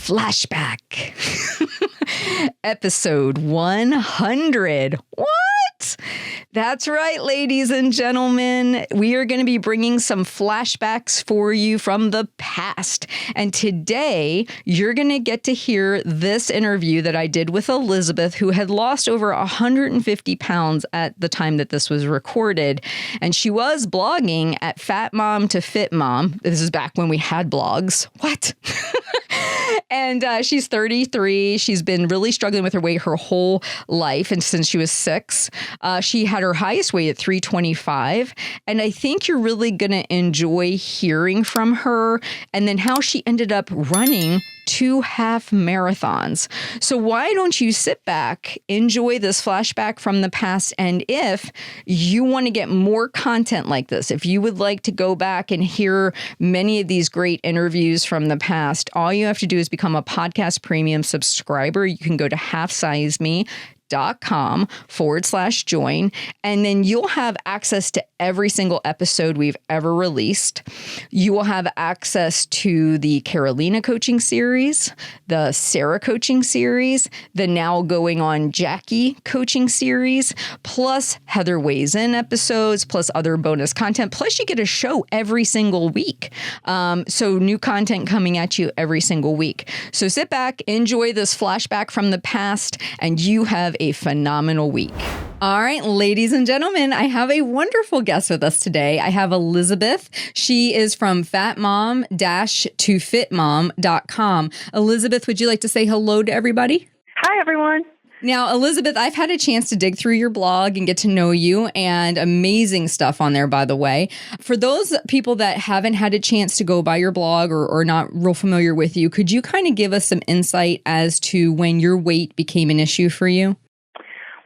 Flashback. Episode 100. What? That's right, ladies and gentlemen. We are going to be bringing some flashbacks for you from the past. And today, you're going to get to hear this interview that I did with Elizabeth, who had lost over 150 pounds at the time that this was recorded. And she was blogging at Fat Mom to Fit Mom. This is back when we had blogs. What? And she's 33. She's been really struggling with her weight her whole life. And since she was 6, she had her highest weight at 325. And I think you're really going to enjoy hearing from her and then how she ended up running 2 half marathons. So why don't you sit back, enjoy this flashback from the past, and if you want to get more content like this, if you would like to go back and hear many of these great interviews from the past, all you have to do is become a podcast premium subscriber. You can go to halfsizeme.com/join, and then you'll have access to every single episode we've ever released. You will have access to the Carolina coaching series, the Sarah coaching series, the now going on Jackie coaching series, plus Heather Weighs In episodes, plus other bonus content. Plus you get a show every single week. So new content coming at you every single week. So sit back, enjoy this flashback from the past, and you have a phenomenal week. All right, ladies and gentlemen, I have a wonderful guest with us today. I have Elizabeth. She is from fatmom-to-fitmom.com. Elizabeth, would you like to say hello to everybody? Hi, everyone. Now, Elizabeth, I've had a chance to dig through your blog and get to know you, and amazing stuff on there, by the way. For those people that haven't had a chance to go by your blog or not real familiar with you, could you kind of give us some insight as to when your weight became an issue for you?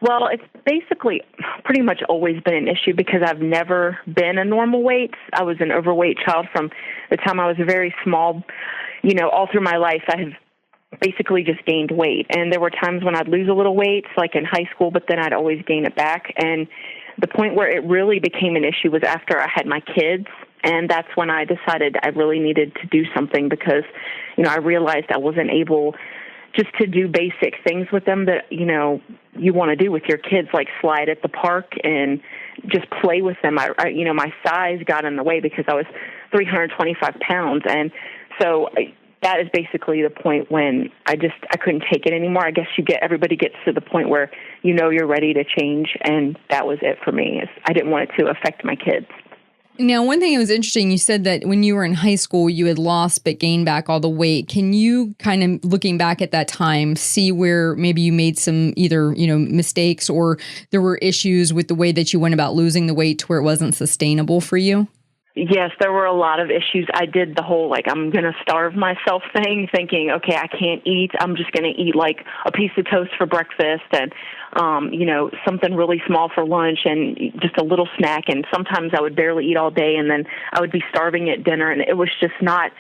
Well, it's basically pretty much always been an issue because I've never been a normal weight. I was an overweight child from the time I was very small. You know, all through my life, I have basically just gained weight. And there were times when I'd lose a little weight, like in high school, but then I'd always gain it back. And the point where it really became an issue was after I had my kids. And that's when I decided I really needed to do something because, you know, I realized I wasn't able just to do basic things with them that, you know, you want to do with your kids, like slide at the park and just play with them. I you know, my size got in the way because I was 325 pounds. And so that is basically the point when I couldn't take it anymore. I guess everybody gets to the point where, you know, you're ready to change. And that was it for me. I didn't want it to affect my kids. Now, one thing that was interesting, you said that when you were in high school, you had lost but gained back all the weight. Can you kind of, looking back at that time, see where maybe you made some either, you know, mistakes or there were issues with the way that you went about losing the weight to where it wasn't sustainable for you? Yes, there were a lot of issues. I did the whole, like, I'm going to starve myself thing, thinking, okay, I can't eat. I'm just going to eat, like, a piece of toast for breakfast and, you know, something really small for lunch and just a little snack. And sometimes I would barely eat all day, and then I would be starving at dinner. And it was just not,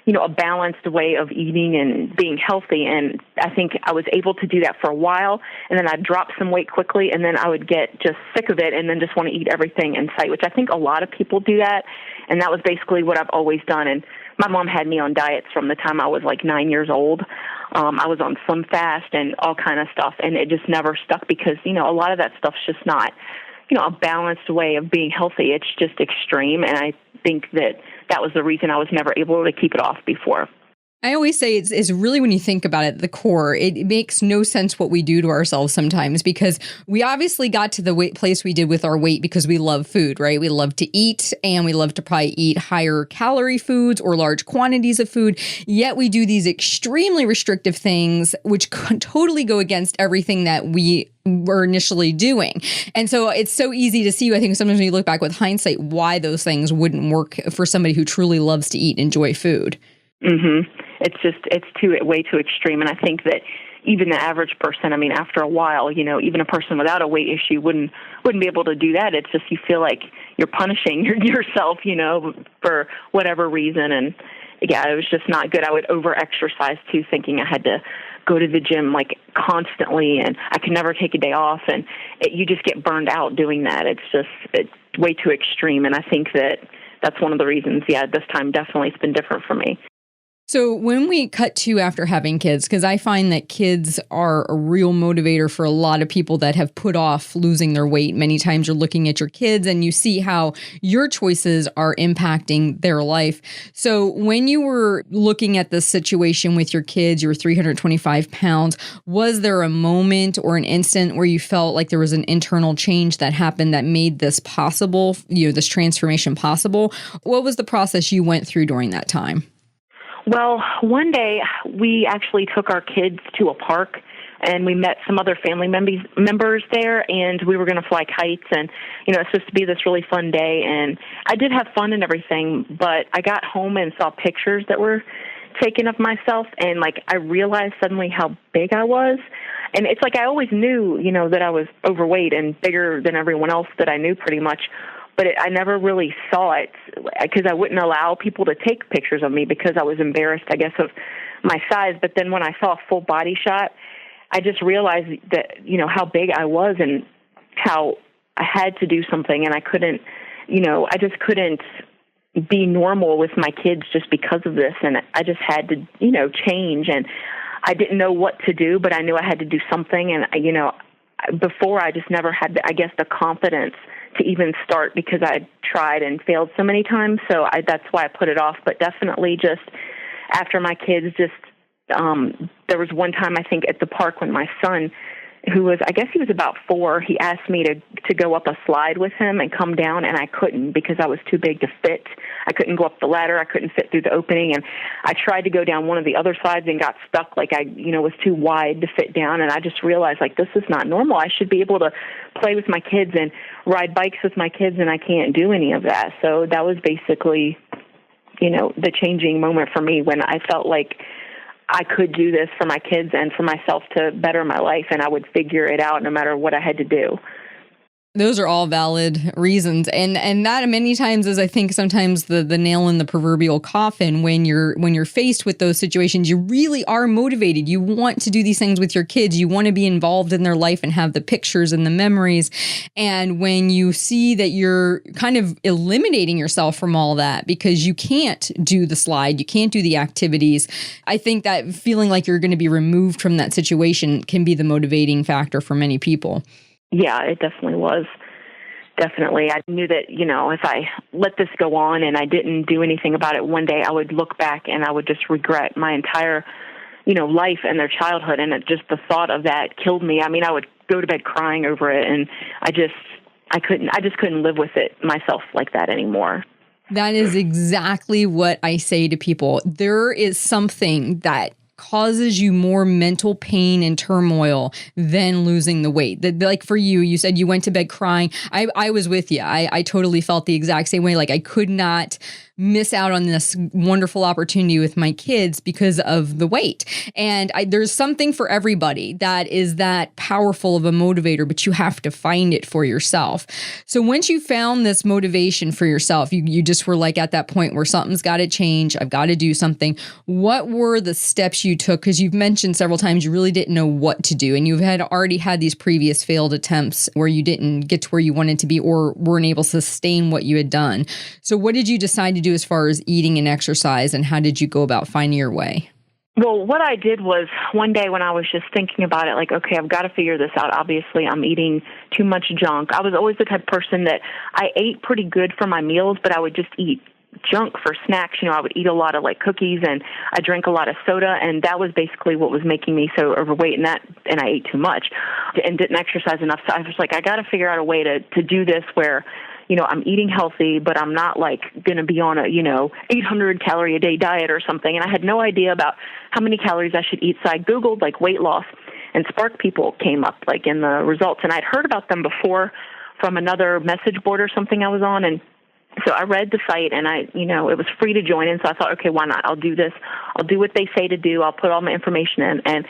you know, a balanced way of eating and being healthy. And I think I was able to do that for a while, and then I'd drop some weight quickly, and then I would get just sick of it and then just want to eat everything in sight, which I think a lot of people do that. And that was basically what I've always done. And my mom had me on diets from the time I was like 9 years old. I was on Slim Fast and all kind of stuff, and it just never stuck because, you know, a lot of that stuff's just not, you know, a balanced way of being healthy. It's just extreme, and I think that was the reason I was never able to keep it off before. I always say it's really, when you think about it, the core, it makes no sense what we do to ourselves sometimes because we obviously got to the place we did with our weight because we love food, right? We love to eat and we love to probably eat higher calorie foods or large quantities of food. Yet we do these extremely restrictive things, which totally go against everything that we were initially doing. And so it's so easy to see, I think sometimes when you look back with hindsight, why those things wouldn't work for somebody who truly loves to eat and enjoy food. Mm-hmm. It's way too extreme. And I think that even the average person, I mean, after a while, you know, even a person without a weight issue wouldn't be able to do that. It's just you feel like you're punishing yourself, you know, for whatever reason. And yeah, it was just not good. I would over-exercise too, thinking I had to go to the gym like constantly and I could never take a day off. And you just get burned out doing that. It's way too extreme. And I think that's one of the reasons, this time definitely it's been different for me. So when we cut to after having kids, because I find that kids are a real motivator for a lot of people that have put off losing their weight. Many times you're looking at your kids and you see how your choices are impacting their life. So when you were looking at this situation with your kids, you were 325 pounds. Was there a moment or an instant where you felt like there was an internal change that happened that made this possible, this transformation possible? What was the process you went through during that time? Well, one day we actually took our kids to a park and we met some other family members there, and we were going to fly kites, and, it's supposed to be this really fun day, and I did have fun and everything, but I got home and saw pictures that were taken of myself, and, I realized suddenly how big I was, and it's like I always knew, that I was overweight and bigger than everyone else that I knew pretty much, but I never really saw it because I wouldn't allow people to take pictures of me because I was embarrassed, I guess, of my size. But then when I saw a full body shot, I just realized that, how big I was and how I had to do something. And I couldn't, I just couldn't be normal with my kids just because of this. And I just had to, change. And I didn't know what to do, but I knew I had to do something. And, before I just never had, the confidence to even start because I tried and failed so many times. So that's why I put it off. But definitely just after my kids, there was one time I think at the park when my son, who was, he was about 4, he asked me to go up a slide with him and come down, and I couldn't because I was too big to fit. I couldn't go up the ladder. I couldn't fit through the opening, and I tried to go down one of the other slides and got stuck was too wide to fit down, and I just realized, this is not normal. I should be able to play with my kids and ride bikes with my kids, and I can't do any of that. So that was basically, the changing moment for me when I felt like I could do this for my kids and for myself to better my life, and I would figure it out no matter what I had to do. Those are all valid reasons. And that many times is, I think, sometimes the nail in the proverbial coffin when you're faced with those situations. You really are motivated. You want to do these things with your kids. You want to be involved in their life and have the pictures and the memories. And when you see that you're kind of eliminating yourself from all that because you can't do the slide, you can't do the activities, I think that feeling like you're going to be removed from that situation can be the motivating factor for many people. Yeah, it definitely was. Definitely. I knew that, if I let this go on and I didn't do anything about it, one day I would look back and I would just regret my entire, life and their childhood. And just the thought of that killed me. I mean, I would go to bed crying over it, and I just couldn't live with it myself like that anymore. That is exactly what I say to people. There is something that causes you more mental pain and turmoil than losing the weight. Like for you, you said you went to bed crying. I was with you. I totally felt the exact same way. Like I could not miss out on this wonderful opportunity with my kids because of the weight. And there's something for everybody that is that powerful of a motivator, but you have to find it for yourself. So once you found this motivation for yourself, you just were like at that point where something's got to change. I've got to do something. What were the steps you took? Because you've mentioned several times you really didn't know what to do, and you've already had these previous failed attempts where you didn't get to where you wanted to be or weren't able to sustain what you had done. So what did you decide to do as far as eating and exercise, and how did you go about finding your way? Well, what I did was one day when I was just thinking about it, like, okay, I've got to figure this out. Obviously, I'm eating too much junk. I was always the type of person that I ate pretty good for my meals, but I would just eat junk for snacks. I would eat a lot of cookies, and I drank a lot of soda, and that was basically what was making me so overweight, and I ate too much and didn't exercise enough. So I was like, I got to figure out a way to do this where I'm eating healthy, but I'm not going to be on a, 800 calorie a day diet or something. And I had no idea about how many calories I should eat. So I Googled weight loss, and SparkPeople came up in the results. And I'd heard about them before from another message board or something I was on. And so I read the site, and it was free to join in. So I thought, okay, why not? I'll do this. I'll do what they say to do. I'll put all my information in. And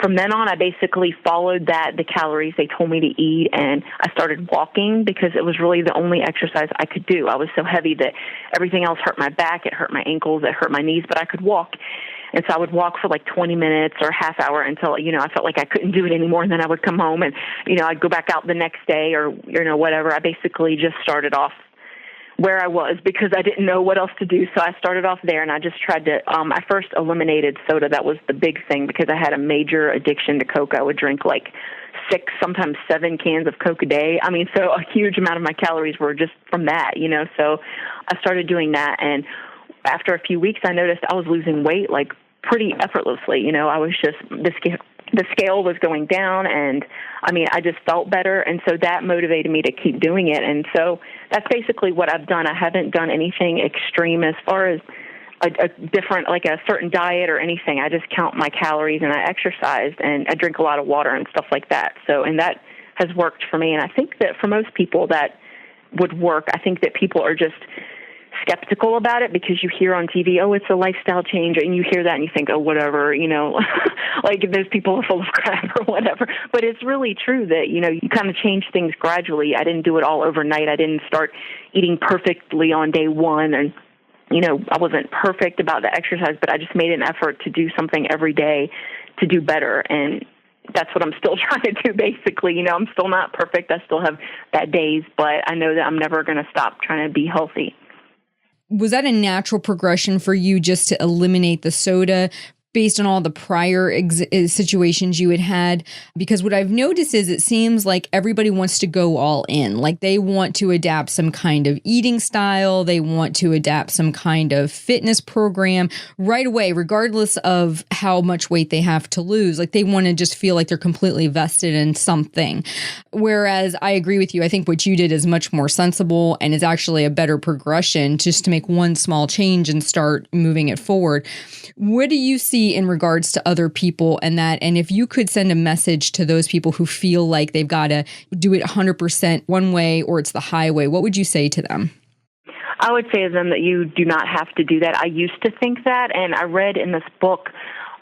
from then on, I basically followed the calories they told me to eat, and I started walking because it was really the only exercise I could do. I was so heavy that everything else hurt my back, it hurt my ankles, it hurt my knees, but I could walk. And so I would walk for 20 minutes or a half hour until, I felt like I couldn't do it anymore, and then I would come home and, I'd go back out the next day or, whatever. I basically just started off where I was because I didn't know what else to do. So I started off there, and I just tried to, I first eliminated soda. That was the big thing because I had a major addiction to Coke. I would drink like 6, sometimes 7 cans of Coke a day. I mean, so a huge amount of my calories were just from that, so I started doing that. And after a few weeks, I noticed I was losing weight like pretty effortlessly. I was just, the scale was going down, and I mean, I just felt better. And so that motivated me to keep doing it. And so that's basically what I've done. I haven't done anything extreme as far as a different, like a certain diet or anything. I just count my calories, and I exercised, and I drink a lot of water and stuff like that. So, and that has worked for me. And I think that for most people that would work. I think that people are just skeptical about it because you hear on TV, oh, it's a lifestyle change, and you hear that and you think, oh, whatever, like those people are full of crap or whatever. But it's really true that, you kind of change things gradually. I didn't do it all overnight. I didn't start eating perfectly on day one, and I wasn't perfect about the exercise, but I just made an effort to do something every day to do better. And that's what I'm still trying to do, basically. I'm still not perfect. I still have bad days, but I know that I'm never going to stop trying to be healthy. Was that a natural progression for you just to eliminate the soda based on all the prior situations you had? Because what I've noticed is it seems like everybody wants to go all in. Like they want to adapt some kind of eating style. They want to adapt some kind of fitness program right away, regardless of how much weight they have to lose. Like they want to just feel like they're completely vested in something. Whereas I agree with you. I think what you did is much more sensible and is actually a better progression just to make one small change and start moving it forward. What do you see in regards to other people and that? And if you could send a message to those people who feel like they've got to do it 100% one way or it's the highway, what would you say to them? I would say to them that you do not have to do that. I used to think that, and I read in this book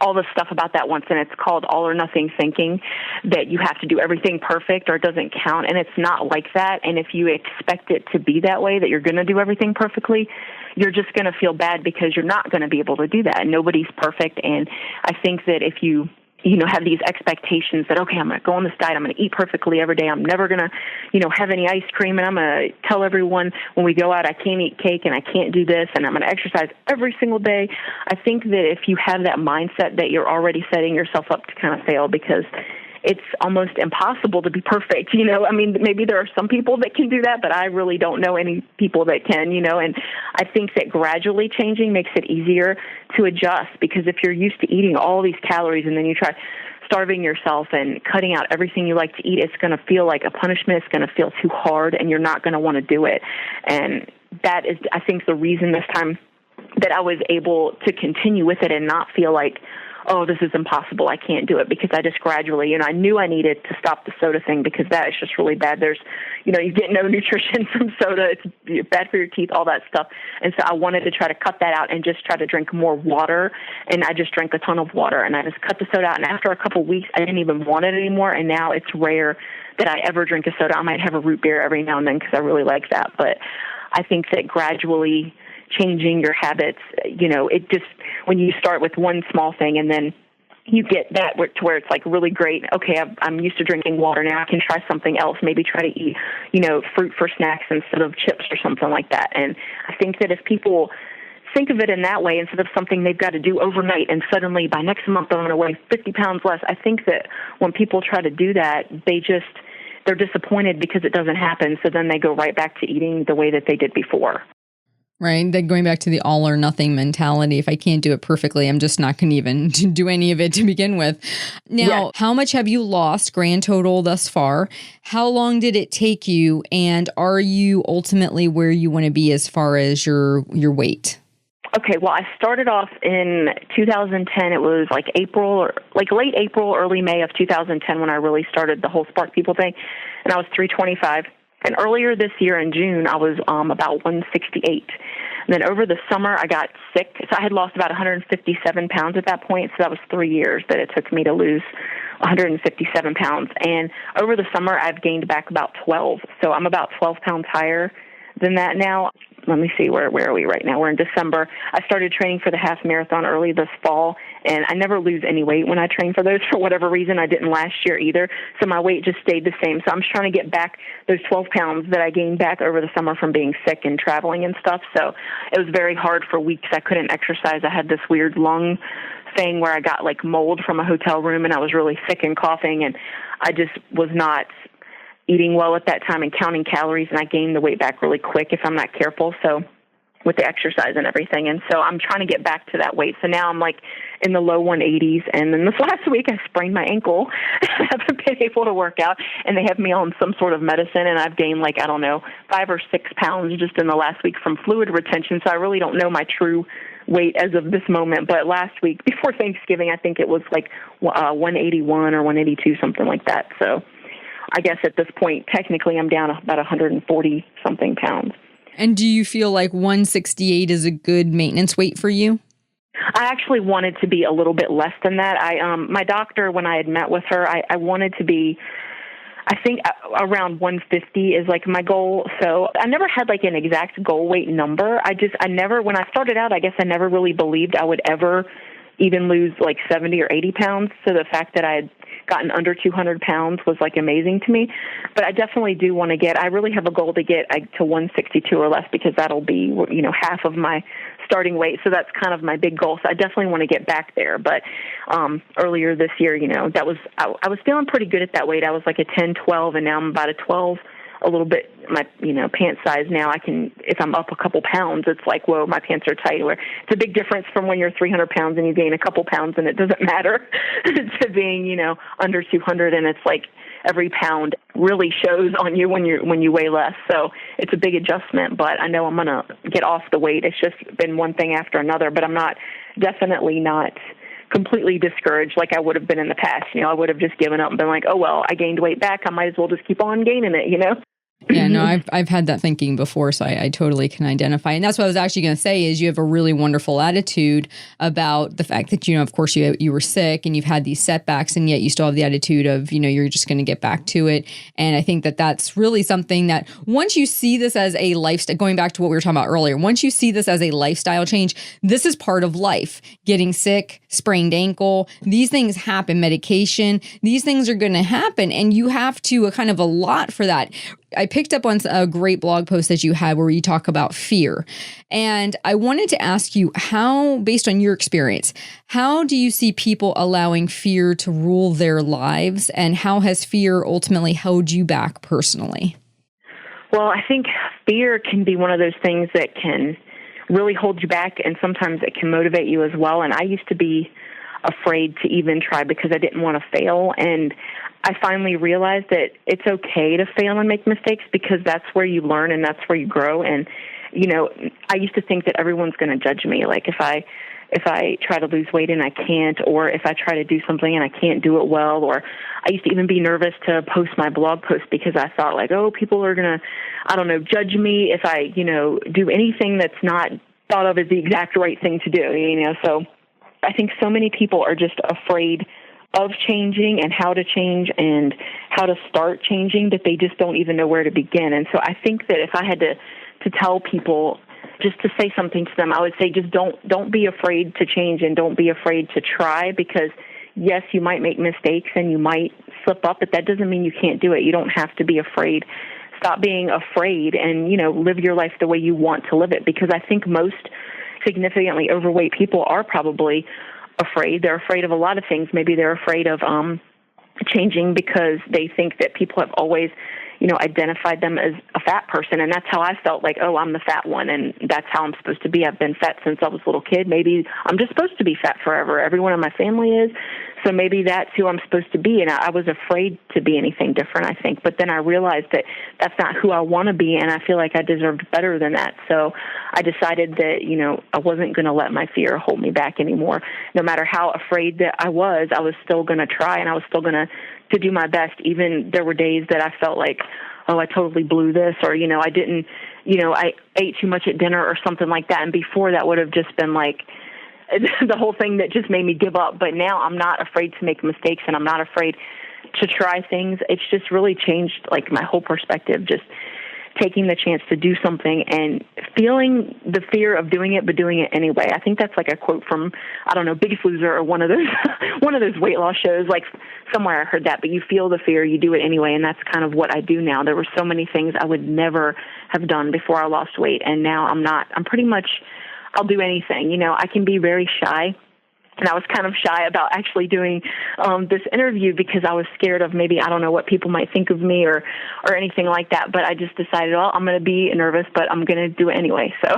all the stuff about that once, and it's called All or Nothing Thinking, that you have to do everything perfect or it doesn't count, and it's not like that. And if you expect it to be that way, that you're going to do everything perfectly, you're just going to feel bad because you're not going to be able to do that. Nobody's perfect, and I think that if you have these expectations that, okay, I'm going to go on this diet, I'm going to eat perfectly every day, I'm never going to, have any ice cream, and I'm going to tell everyone when we go out I can't eat cake and I can't do this, and I'm going to exercise every single day. I think that if you have that mindset, that you're already setting yourself up to kind of fail, because it's almost impossible to be perfect. I mean, maybe there are some people that can do that, but I really don't know any people that can, and I think that gradually changing makes it easier to adjust, because if you're used to eating all these calories and then you try starving yourself and cutting out everything you like to eat, it's going to feel like a punishment. It's going to feel too hard, and you're not going to want to do it. And that is, I think, the reason this time that I was able to continue with it and not feel like, oh, this is impossible, I can't do it, because I just gradually, I knew I needed to stop the soda thing, because that is just really bad. There's, you get no nutrition from soda. It's bad for your teeth, all that stuff. And so I wanted to try to cut that out and just try to drink more water. And I just drank a ton of water, and I just cut the soda out. And after a couple of weeks, I didn't even want it anymore. And now it's rare that I ever drink a soda. I might have a root beer every now and then because I really like that. But I think that gradually changing your habits, it just, when you start with one small thing and then you get that to where it's like really great. Okay, I'm used to drinking water. Now I can try something else. Maybe try to eat, fruit for snacks instead of chips or something like that. And I think that if people think of it in that way, instead of something they've got to do overnight and suddenly by next month I'm going to weigh 50 pounds less, I think that when people try to do that, they're disappointed because it doesn't happen. So then they go right back to eating the way that they did before. Right. Then going back to the all or nothing mentality, if I can't do it perfectly, I'm just not going to even do any of it to begin with. Now, How much have you lost grand total thus far? How long did it take you? And are you ultimately where you want to be as far as your weight? Okay, well, I started off in 2010. It was like late April, early May of 2010 when I really started the whole SparkPeople thing, and I was 325. And earlier this year in June, I was about 168. And then over the summer, I got sick. So I had lost about 157 pounds at that point. So that was 3 years that it took me to lose 157 pounds. And over the summer, I've gained back about 12. So I'm about 12 pounds higher than that now. let me see, where are we right now? We're in December. I started training for the half marathon early this fall, and I never lose any weight when I train for those. For whatever reason, I didn't last year either, so my weight just stayed the same. So I'm trying to get back those 12 pounds that I gained back over the summer from being sick and traveling and stuff. So it was very hard for weeks. I couldn't exercise. I had this weird lung thing where I got like mold from a hotel room, and I was really sick and coughing, and I just was not eating well at that time and counting calories, and I gained the weight back really quick if I'm not careful. So with the exercise and everything. And so I'm trying to get back to that weight. So now I'm like in the low 180s. And then this last week I sprained my ankle. I haven't been able to work out, and they have me on some sort of medicine, and I've gained 5 or 6 pounds just in the last week from fluid retention. So I really don't know my true weight as of this moment. But last week before Thanksgiving, I think it was 181 or 182, something like that. So I guess at this point, technically, I'm down about 140 something pounds. And do you feel like 168 is a good maintenance weight for you? I actually wanted to be a little bit less than that. My doctor, when I had met with her, I wanted to be, I think around 150 is my goal. So I never had an exact goal weight number. When I started out, I guess I never really believed I would ever even lose 70 or 80 pounds. So the fact that I had gotten under 200 pounds was amazing to me. But I definitely do want to I really have a goal to get to 162 or less, because that'll be, half of my starting weight. So that's kind of my big goal. So I definitely want to get back there. But earlier this year, I was feeling pretty good at that weight. I was a 10, 12, and now I'm about a 12. A little bit, my pant size now, I can, if I'm up a couple pounds, it's whoa, my pants are tight. Where it's a big difference from when you're 300 pounds and you gain a couple pounds and it doesn't matter, to being under 200, and it's every pound really shows on you when you weigh less. So it's a big adjustment, but I know I'm gonna get off the weight. It's just been one thing after another, but I'm definitely not completely discouraged like I would have been in the past. I would have just given up and been oh, well, I gained weight back. I might as well just keep on gaining it, Yeah, no, I've had that thinking before, so I totally can identify. And that's what I was actually going to say is you have a really wonderful attitude about the fact that, of course, you were sick and you've had these setbacks, and yet you still have the attitude of, you're just going to get back to it. And I think that that's really something that once you see this as a lifestyle, going back to what we were talking about earlier, once you see this as a lifestyle change, this is part of life. Getting sick, sprained ankle, these things happen, medication, these things are going to happen, and you have to kind of allot for that. I picked up on a great blog post that you had where you talk about fear. And I wanted to ask you how, based on your experience, how do you see people allowing fear to rule their lives? And how has fear ultimately held you back personally? Well, I think fear can be one of those things that can really hold you back, and sometimes it can motivate you as well. And I used to be afraid to even try because I didn't want to fail. And I finally realized that it's okay to fail and make mistakes, because that's where you learn and that's where you grow. And, I used to think that everyone's going to judge me. If I try to lose weight and I can't, or if I try to do something and I can't do it well, or I used to even be nervous to post my blog post because I thought oh, people are going to, judge me if I, do anything that's not thought of as the exact right thing to do, So I think so many people are just afraid of changing and how to change and how to start changing that they just don't even know where to begin. And so I think that if I had to tell people, just to say something to them, I would say just don't be afraid to change, and don't be afraid to try, because yes, you might make mistakes and you might slip up, but that doesn't mean you can't do it. You don't have to be afraid. Stop being afraid and, live your life the way you want to live it, because I think most significantly overweight people are probably afraid. They're afraid of a lot of things. Maybe they're afraid of changing because they think that people have always, identified them as a fat person. And that's how I felt oh, I'm the fat one, and that's how I'm supposed to be. I've been fat since I was a little kid. Maybe I'm just supposed to be fat forever. Everyone in my family is. So maybe that's who I'm supposed to be. And I was afraid to be anything different, I think. But then I realized that that's not who I want to be, and I feel like I deserved better than that. So I decided that, I wasn't going to let my fear hold me back anymore. No matter how afraid that I was still going to try, and I was still going to do my best. Even there were days that I felt oh, I totally blew this, or, I didn't, I ate too much at dinner or something like that. And before that would have just been the whole thing that just made me give up. But now I'm not afraid to make mistakes, and I'm not afraid to try things. It's just really changed my whole perspective, just taking the chance to do something and feeling the fear of doing it, but doing it anyway. I think that's like a quote from, I don't know, Biggest Loser or one of those, one of those weight loss shows. Like somewhere I heard that, but you feel the fear, you do it anyway. And that's kind of what I do now. There were so many things I would never have done before I lost weight. And now I'm pretty much, I'll do anything. I can be very shy. And I was kind of shy about actually doing this interview because I was scared of maybe, I don't know, what people might think of me or anything like that. But I just decided, well, I'm going to be nervous, but I'm going to do it anyway. So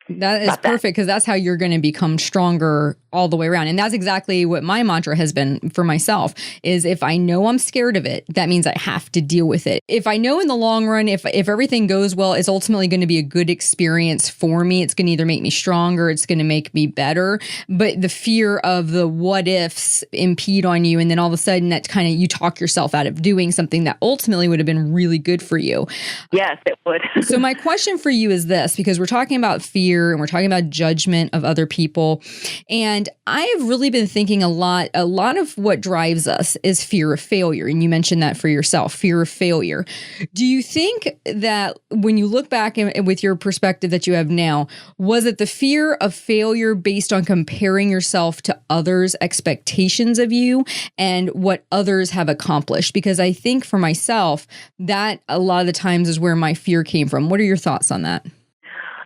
that is perfect, because that's how you're going to become stronger all the way around. And that's exactly what my mantra has been for myself, is if I know I'm scared of it, that means I have to deal with it. If I know in the long run, if everything goes well, it's ultimately going to be a good experience for me. It's going to either make me stronger, it's going to make me better. But the fear of the what ifs impede on you. And then all of a sudden that kind of, you talk yourself out of doing something that ultimately would have been really good for you. Yes, it would. So my question for you is this, because we're talking about fear and we're talking about judgment of other people. And I have really been thinking a lot of what drives us is fear of failure. And you mentioned that for yourself, fear of failure. Do you think that when you look back with your perspective that you have now, was it the fear of failure based on comparing yourself to others' expectations of you and what others have accomplished? Because I think for myself, that a lot of the times is where my fear came from. What are your thoughts on that?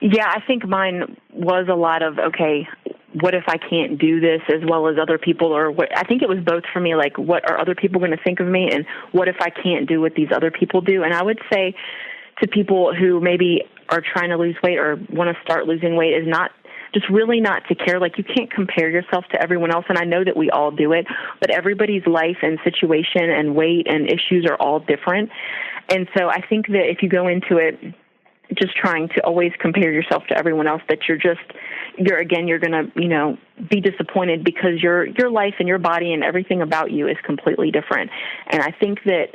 Yeah, I think mine was a lot of, okay, what if I can't do this as well as other people? Or what, I think it was both for me, like, what are other people going to think of me? And what if I can't do what these other people do? And I would say to people who maybe are trying to lose weight or want to start losing weight is not to care. Like, you can't compare yourself to everyone else. And I know that we all do it, but everybody's life and situation and weight and issues are all different. And so I think that if you go into it just trying to always compare yourself to everyone else, that you're going to, be disappointed because your life and your body and everything about you is completely different. And I think that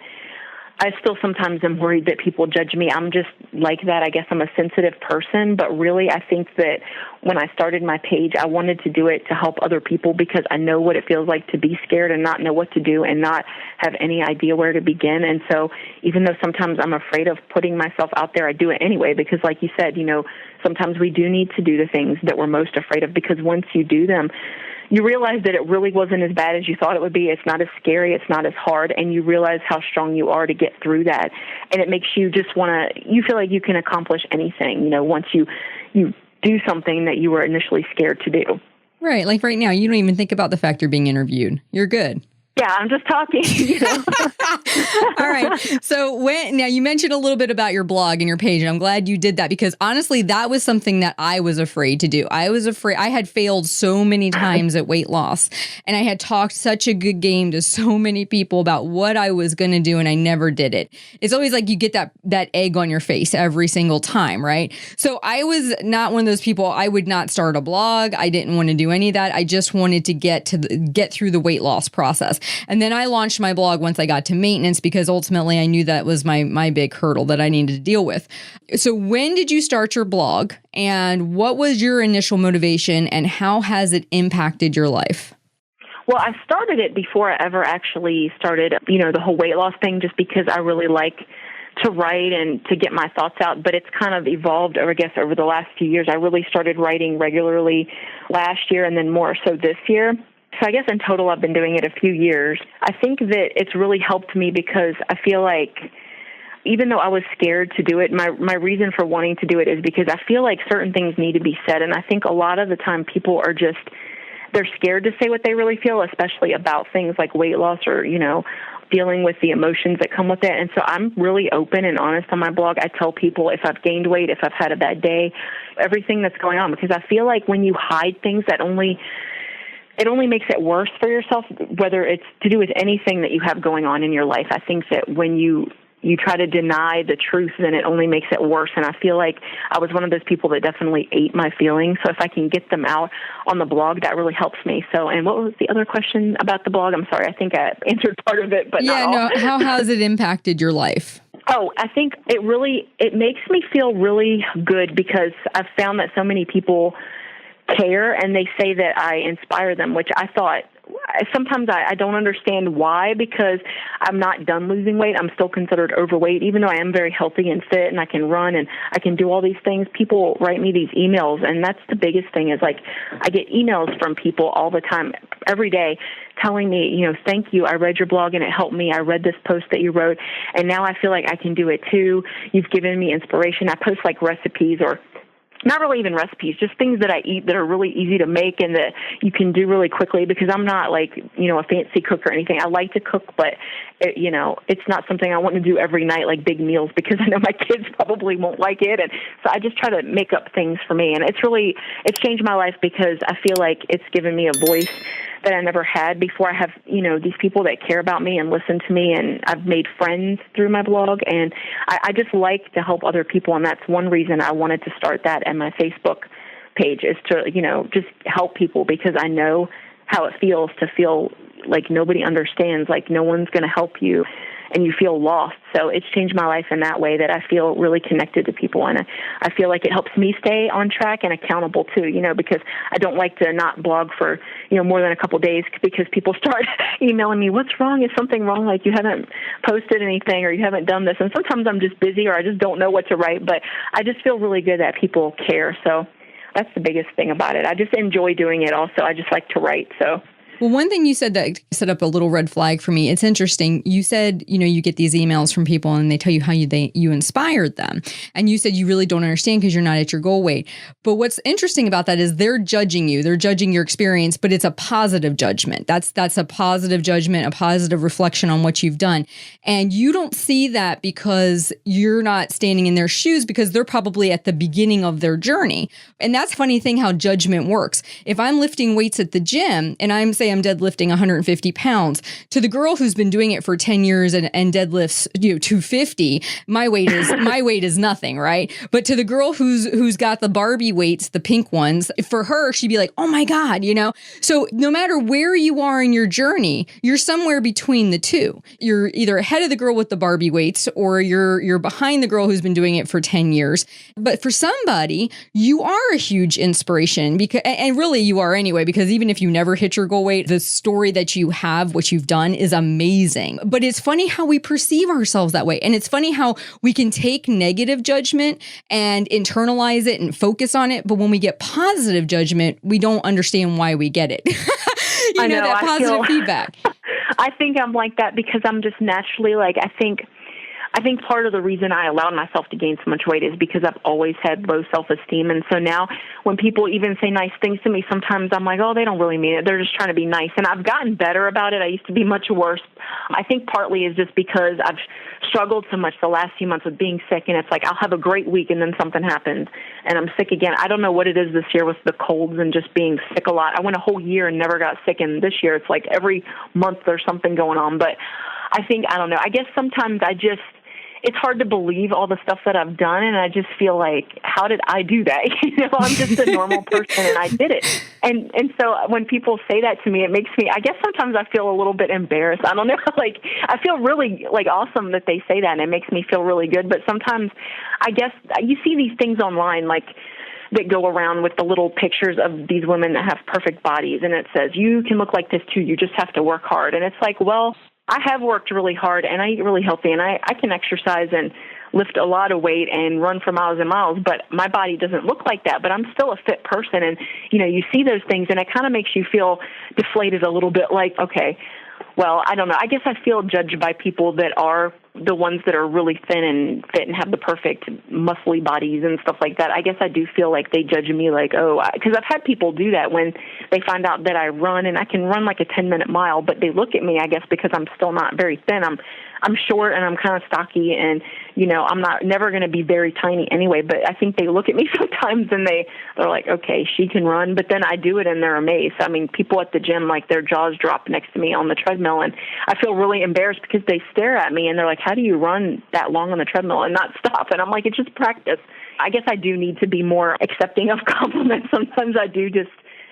I still sometimes am worried that people judge me. I'm just like that. I guess I'm a sensitive person, but really I think that when I started my page, I wanted to do it to help other people because I know what it feels like to be scared and not know what to do and not have any idea where to begin. And so even though sometimes I'm afraid of putting myself out there, I do it anyway because, like you said, sometimes we do need to do the things that we're most afraid of, because once you do them, you realize that it really wasn't as bad as you thought it would be. It's not as scary. It's not as hard. And you realize how strong you are to get through that. And it makes you just you feel like you can accomplish anything, once you do something that you were initially scared to do. Right. Like right now, you don't even think about the fact you're being interviewed. You're good. Yeah, I'm just talking. All right. So now you mentioned a little bit about your blog and your page, and I'm glad you did that because honestly, that was something that I was afraid to do. I was afraid. I had failed so many times at weight loss, and I had talked such a good game to so many people about what I was going to do, and I never did it. It's always like you get that egg on your face every single time, right? So I was not one of those people. I would not start a blog. I didn't want to do any of that. I just wanted to get through the weight loss process. And then I launched my blog once I got to maintenance because ultimately I knew that was my big hurdle that I needed to deal with. So when did you start your blog and what was your initial motivation and how has it impacted your life? Well, I started it before I ever actually started, the whole weight loss thing, just because I really like to write and to get my thoughts out. But it's kind of evolved, over the last few years. I really started writing regularly last year and then more so this year. So I guess in total, I've been doing it a few years. I think that it's really helped me because I feel like even though I was scared to do it, my reason for wanting to do it is because I feel like certain things need to be said. And I think a lot of the time people are they're scared to say what they really feel, especially about things like weight loss or, dealing with the emotions that come with it. And so I'm really open and honest on my blog. I tell people if I've gained weight, if I've had a bad day, everything that's going on, because I feel like when you hide things it only makes it worse for yourself, whether it's to do with anything that you have going on in your life. I think that when you try to deny the truth, then it only makes it worse. And I feel like I was one of those people that definitely ate my feelings. So if I can get them out on the blog, that really helps me. So, and what was the other question about the blog? I'm sorry, I think I answered part of it, but not all. How has it impacted your life? Oh, I think it makes me feel really good because I've found that so many people care and they say that I inspire them, which I thought sometimes I don't understand why, because I'm not done losing weight. I'm still considered overweight, even though I am very healthy and fit and I can run and I can do all these things. People write me these emails, and that's the biggest thing is like I get emails from people all the time, every day, telling me, thank you. I read your blog and it helped me. I read this post that you wrote, and now I feel like I can do it too. You've given me inspiration. I post like recipes, or not really even recipes, just things that I eat that are really easy to make and that you can do really quickly, because I'm not like, a fancy cook or anything. I like to cook, but it's not something I want to do every night, like big meals, because I know my kids probably won't like it. And so I just try to make up things for me. And it's changed my life, because I feel like it's given me a voice that I never had before. I have, these people that care about me and listen to me, and I've made friends through my blog, and I just like to help other people. And that's one reason I wanted to start that and my Facebook page, is to, just help people, because I know how it feels to feel like nobody understands, like no one's going to help you, and you feel lost. So it's changed my life in that way, that I feel really connected to people. And I feel like it helps me stay on track and accountable too, because I don't like to not blog for, more than a couple of days, because people start emailing me, what's wrong? Is something wrong? Like you haven't posted anything, or you haven't done this. And sometimes I'm just busy, or I just don't know what to write, but I just feel really good that people care. So that's the biggest thing about it. I just enjoy doing it also. I just like to write. So. Well, one thing you said that set up a little red flag for me. It's interesting. You said, you get these emails from people and they tell you how you inspired them. And you said you really don't understand because you're not at your goal weight. But what's interesting about that is they're judging you. They're judging your experience, but it's a positive judgment. That's a positive judgment, a positive reflection on what you've done. And you don't see that because you're not standing in their shoes, because they're probably at the beginning of their journey. And that's a funny thing how judgment works. If I'm lifting weights at the gym and I'm deadlifting 150 pounds, to the girl who's been doing it for 10 years and deadlifts 250, my weight is nothing, right? But to the girl who's got the Barbie weights, the pink ones, for her, she'd be like, oh my God, So no matter where you are in your journey, you're somewhere between the two. You're either ahead of the girl with the Barbie weights, or you're behind the girl who's been doing it for 10 years. But for somebody, you are a huge inspiration, because, and really you are anyway, because even if you never hit your goal weight, the story that you have, what you've done, is amazing. But it's funny how we perceive ourselves that way. And it's funny how we can take negative judgment and internalize it and focus on it. But when we get positive judgment, we don't understand why we get it. I know that positive feedback. I think I'm like that because I'm just naturally like, I think part of the reason I allowed myself to gain so much weight is because I've always had low self-esteem. And so now when people even say nice things to me, sometimes I'm like, oh, they don't really mean it. They're just trying to be nice. And I've gotten better about it. I used to be much worse. I think partly is just because I've struggled so much the last few months with being sick. And it's like, I'll have a great week and then something happens and I'm sick again. I don't know what it is this year with the colds and just being sick a lot. I went a whole year and never got sick. And this year it's like every month there's something going on. But I don't know. I guess sometimes it's hard to believe all the stuff that I've done, and I just feel like, how did I do that? I'm just a normal person, and I did it. And so when people say that to me, it makes me, I guess sometimes I feel a little bit embarrassed. I don't know, like, I feel really, like, awesome that they say that, and it makes me feel really good. But sometimes, I guess, you see these things online, like, that go around with the little pictures of these women that have perfect bodies, and it says, you can look like this too, you just have to work hard. And it's like, well, I have worked really hard and I eat really healthy and I can exercise and lift a lot of weight and run for miles and miles, but my body doesn't look like that, but I'm still a fit person. And, you see those things and it kind of makes you feel deflated a little bit, like, okay, well, I don't know. I guess I feel judged by people that are the ones that are really thin and fit and have the perfect muscly bodies and stuff like that. I guess I do feel like they judge me like, because I've had people do that when they find out that I run and I can run like a 10-minute mile, but they look at me, I guess, because I'm still not very thin. I'm short and I'm kind of stocky and, I'm never going to be very tiny anyway, but I think they look at me sometimes and they're like, okay, she can run, but then I do it and they're amazed. I mean, people at the gym, like their jaws drop next to me on the treadmill and I feel really embarrassed because they stare at me and they're like, how do you run that long on the treadmill and not stop? And I'm like, it's just practice. I guess I do need to be more accepting of compliments. Sometimes I do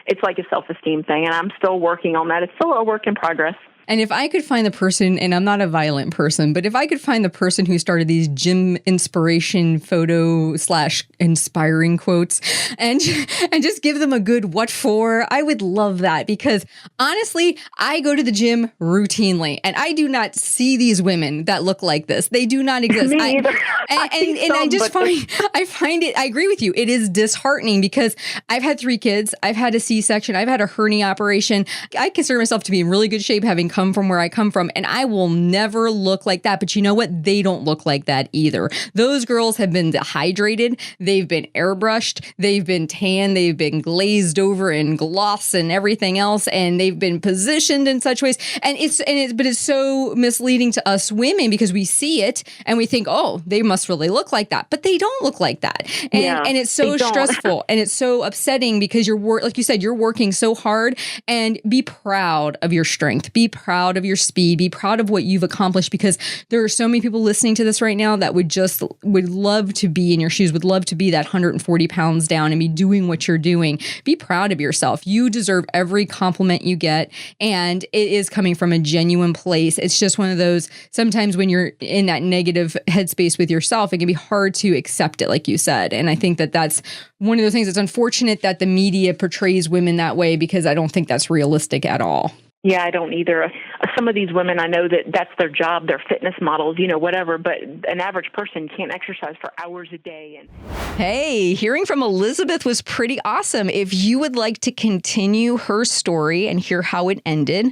it's like a self-esteem thing and I'm still working on that. It's still a work in progress. And if I could find the person, and I'm not a violent person, but if I could find the person who started these gym inspiration photo / inspiring quotes and just give them a good what for, I would love that, because honestly, I go to the gym routinely and I do not see these women that look like this. They do not exist. Me either. I find it, I agree with you. It is disheartening because I've had 3 kids. I've had a C-section. I've had a hernia operation. I consider myself to be in really good shape, having come from where I come from, and I will never look like that. But you know what? They don't look like that either. Those girls have been dehydrated. They've been airbrushed. They've been tan. They've been glazed over in gloss and everything else, and they've been positioned in such ways. But it's so misleading to us women because we see it and we think, oh, they must really look like that, but they don't look like that. And it's so stressful and it's so upsetting because like you said, you're working so hard. And be proud of your strength. Be proud of your speed. Be proud of what you've accomplished, because there are so many people listening to this right now that would love to be in your shoes, would love to be that 140 pounds down and be doing what you're doing. Be proud of yourself. You deserve every compliment you get, and it is coming from a genuine place. It's just one of those, sometimes when you're in that negative headspace with yourself, it can be hard to accept it, like you said. And I think that that's one of those things. It's unfortunate that the media portrays women that way, because I don't think that's realistic at all. Yeah, I don't either. Some of these women, I know that that's their job, they're fitness models, whatever, but an average person can't exercise for hours a day. Hey, hearing from Elizabeth was pretty awesome. If you would like to continue her story and hear how it ended,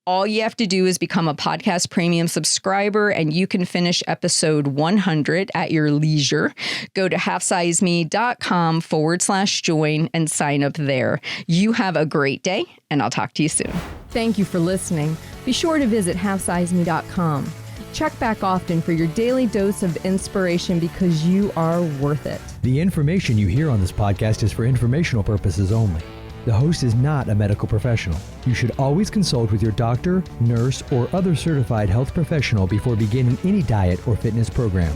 all you have to do is become a podcast premium subscriber, and you can finish episode 100 at your leisure. Go to halfsizeme.com/join and sign up there. You have a great day, and I'll talk to you soon. Thank you for listening. Be sure to visit halfsizeme.com. Check back often for your daily dose of inspiration, because you are worth it. The information you hear on this podcast is for informational purposes only. The host is not a medical professional. You should always consult with your doctor, nurse, or other certified health professional before beginning any diet or fitness program.